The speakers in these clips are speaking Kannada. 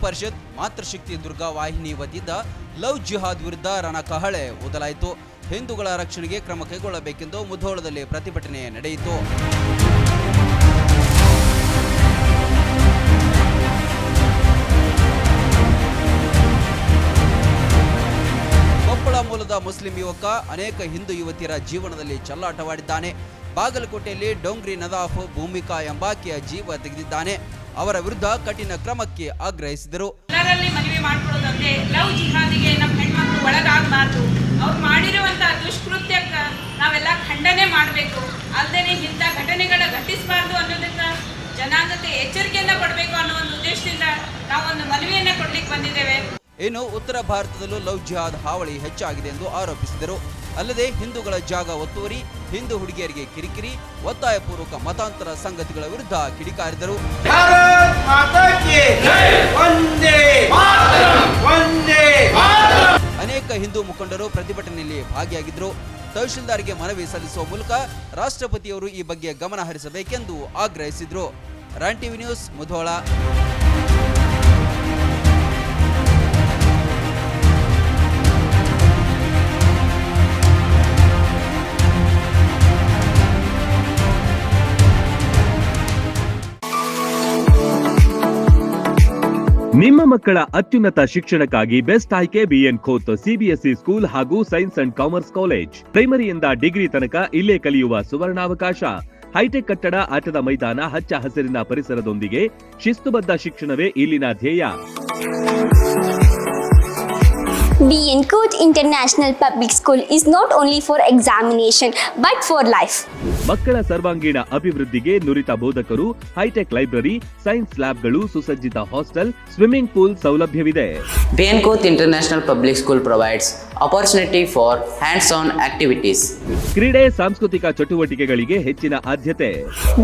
ಪರಿಷತ್, ಮಾತೃಶಕ್ತಿ ದುರ್ಗಾ ವಾಹಿನಿ ವತಿಯಿಂದ ಲವ್ ಜಿಹಾದ್ ವಿರುದ್ಧ ರಣಕಹಳೆ ಊದಲಾಯಿತು. ಹಿಂದೂಗಳ ರಕ್ಷಣೆಗೆ ಕ್ರಮ ಕೈಗೊಳ್ಳಬೇಕೆಂದು ಮುಧೋಳದಲ್ಲಿ ಪ್ರತಿಭಟನೆ ನಡೆಯಿತು. ಕೊಪ್ಪಳ ಮೂಲದ ಮುಸ್ಲಿಂ ಯುವಕ ಅನೇಕ ಹಿಂದೂ ಯುವತಿಯರ ಜೀವನದಲ್ಲಿ ಚೆಲ್ಲಾಟವಾಡಿದ್ದಾನೆ. ಬಾಗಲಕೋಟೆಯಲ್ಲಿ ಡೋಂಗ್ರಿ ನದಾಫ್ ಭೂಮಿಕಾ ಎಂಬಾಕೆಯ ಜೀವ ತೆಗೆದಿದ್ದಾನೆ. ಅವರ ವಿರುದ್ಧ ಕಠಿಣ ಕ್ರಮಕ್ಕೆ ಆಗ್ರಹಿಸಿದರು. ಎಲ್ಲರಲ್ಲಿ ಮನವಿ ಮಾಡಿಕೊಳ್ಳೋದಂತೆ ಲವ್ ಜಿಹಾದಿಗೆ ನಮ್ಮ ಹೆಣ್ಮಕ್ಳು ಒಳಗಾಗಬಾರ್ದು. ಅವ್ರು ಮಾಡಿರುವಂತಹ ದುಷ್ಕೃತ್ಯಕ್ಕೆ ನಾವೆಲ್ಲ ಖಂಡನೆ ಮಾಡಬೇಕು. ಅಲ್ಲದೆ ಇಂಥ ಘಟನೆಗಳ ಘಟಿಸಬಾರ್ದು ಅನ್ನೋದನ್ನ ಜನಾಂಗಕ್ಕೆ ಎಚ್ಚರಿಕೆಯನ್ನ ಕೊಡಬೇಕು ಅನ್ನೋ ಒಂದು ಉದ್ದೇಶದಿಂದ ನಾವೊಂದು ಮನವಿಯನ್ನ ಕೊಡ್ಲಿಕ್ಕೆ ಬಂದಿದ್ದೇವೆ. ಇನ್ನು ಉತ್ತರ ಭಾರತದಲ್ಲೂ ಲವ್ ಜಿಹಾದ್ ಹಾವಳಿ ಹೆಚ್ಚಾಗಿದೆ ಎಂದು ಆರೋಪಿಸಿದರು. ಅಲ್ಲದೆ ಹಿಂದೂಗಳ ಜಾಗ ಒತ್ತುವರಿ, ಹಿಂದೂ ಹುಡುಗಿಯರಿಗೆ ಕಿರಿಕಿರಿ, ಒತ್ತಾಯಪೂರ್ವಕ ಮತಾಂತರ ಸಂಗತಿಗಳ ವಿರುದ್ಧ ಕಿಡಿಕಾರಿದರು. ಅನೇಕ ಹಿಂದೂ ಮುಖಂಡರು ಪ್ರತಿಭಟನೆಯಲ್ಲಿ ಭಾಗಿಯಾಗಿದ್ದರು. ತಹಶೀಲ್ದಾರ್ಗೆ ಮನವಿ ಸಲ್ಲಿಸುವ ಮೂಲಕ ರಾಷ್ಟ್ರಪತಿಯವರು ಈ ಬಗ್ಗೆ ಗಮನ ಹರಿಸಬೇಕೆಂದು ಆಗ್ರಹಿಸಿದರು. Ran TV news, Mudhol. ನಿಮ್ಮ ಮಕ್ಕಳ ಅತ್ಯುನ್ನತ ಶಿಕ್ಷಣಕ್ಕಾಗಿ ಬೆಸ್ಟ್ ಆಯ್ಕೆ ಬಿಎನ್ ಖೋತ್ ಸಿಬಿಎಸ್ಇ ಸ್ಕೂಲ್ ಹಾಗೂ ಸೈನ್ಸ್ ಅಂಡ್ ಕಾಮರ್ಸ್ ಕಾಲೇಜ್. ಪ್ರೈಮರಿಯಿಂದ ಡಿಗ್ರಿ ತನಕ ಇಲ್ಲೇ ಕಲಿಯುವ ಸುವರ್ಣಾವಕಾಶ. ಹೈಟೆಕ್ ಕಟ್ಟಡ, ಆಟದ ಮೈದಾನ, ಹಚ್ಚ ಹಸಿರಿನ ಪರಿಸರದೊಂದಿಗೆ ಶಿಸ್ತುಬದ್ಧ ಶಿಕ್ಷಣವೇ ಇಲ್ಲಿನ ಧ್ಯೇಯ. BN Koth International Public School is not only for examination but for life. ಮಕ್ಕಳ ಸರ್ವಾಂಗೀಣ ಅಭಿವೃದ್ಧಿಗೆ ನುರಿತ ಬೋಧಕರು, ಹೈಟೆಕ್ ಲೈಬ್ರರಿ, ಸೈನ್ಸ್ ಲ್ಯಾಬ್ಗಳು, ಸುಸಜ್ಜಿತ ಹಾಸ್ಟೆಲ್, ಸ್ವಿಮ್ಮಿಂಗ್ ಪೂಲ್ ಸೌಲಭ್ಯವಿದೆ. BN Koth International Public School provides opportunity for hands-on activities. ಕ್ರೀಡೆ, ಸಾಂಸ್ಕೃತಿಕ ಚಟುವಟಿಕೆಗಳಿಗೆ ಹೆಚ್ಚಿನ ಆದ್ಯತೆ.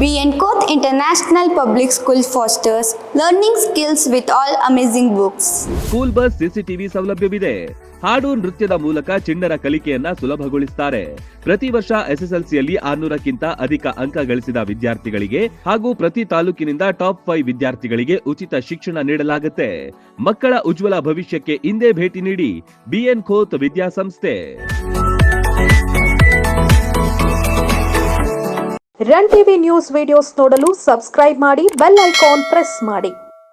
BN Koth International Public School fosters learning skills with all amazing books. School bus, CCTV ಸೌಲಭ್ಯವಿದೆ. ಹಾಡು, ನೃತ್ಯದ ಮೂಲಕ ಚಿಣ್ಣರ ಕಲಿಕೆಯನ್ನ ಸುಲಭಗೊಳಿಸುತ್ತಾರೆ. ಪ್ರತಿ ವರ್ಷ ಎಸ್ಎಸ್ಎಲ್ಸಿಯಲ್ಲಿ 600ಕ್ಕಿಂತ ಅಧಿಕ ಅಂಕ ಗಳಿಸಿದ ವಿದ್ಯಾರ್ಥಿಗಳಿಗೆ ಹಾಗೂ ಪ್ರತಿ ತಾಲೂಕಿನಿಂದ ಟಾಪ್ 5 ವಿದ್ಯಾರ್ಥಿಗಳಿಗೆ ಉಚಿತ ಶಿಕ್ಷಣ ನೀಡಲಾಗುತ್ತೆ. ಮಕ್ಕಳ ಉಜ್ವಲ ಭವಿಷ್ಯಕ್ಕೆ ಇಂದೇ ಭೇಟಿ ನೀಡಿ ಬಿಎನ್ ಖೋತ್ ವಿದ್ಯಾಸಂಸ್ಥೆ. ರನ್ ಟಿವಿ ನ್ಯೂಸ್ ವಿಡಿಯೋಸ್ ನೋಡಲು ಸಬ್ಸ್ಕ್ರೈಬ್ ಮಾಡಿ, ಬೆಲ್ ಐಕಾನ್ ಪ್ರೆಸ್ ಮಾಡಿ.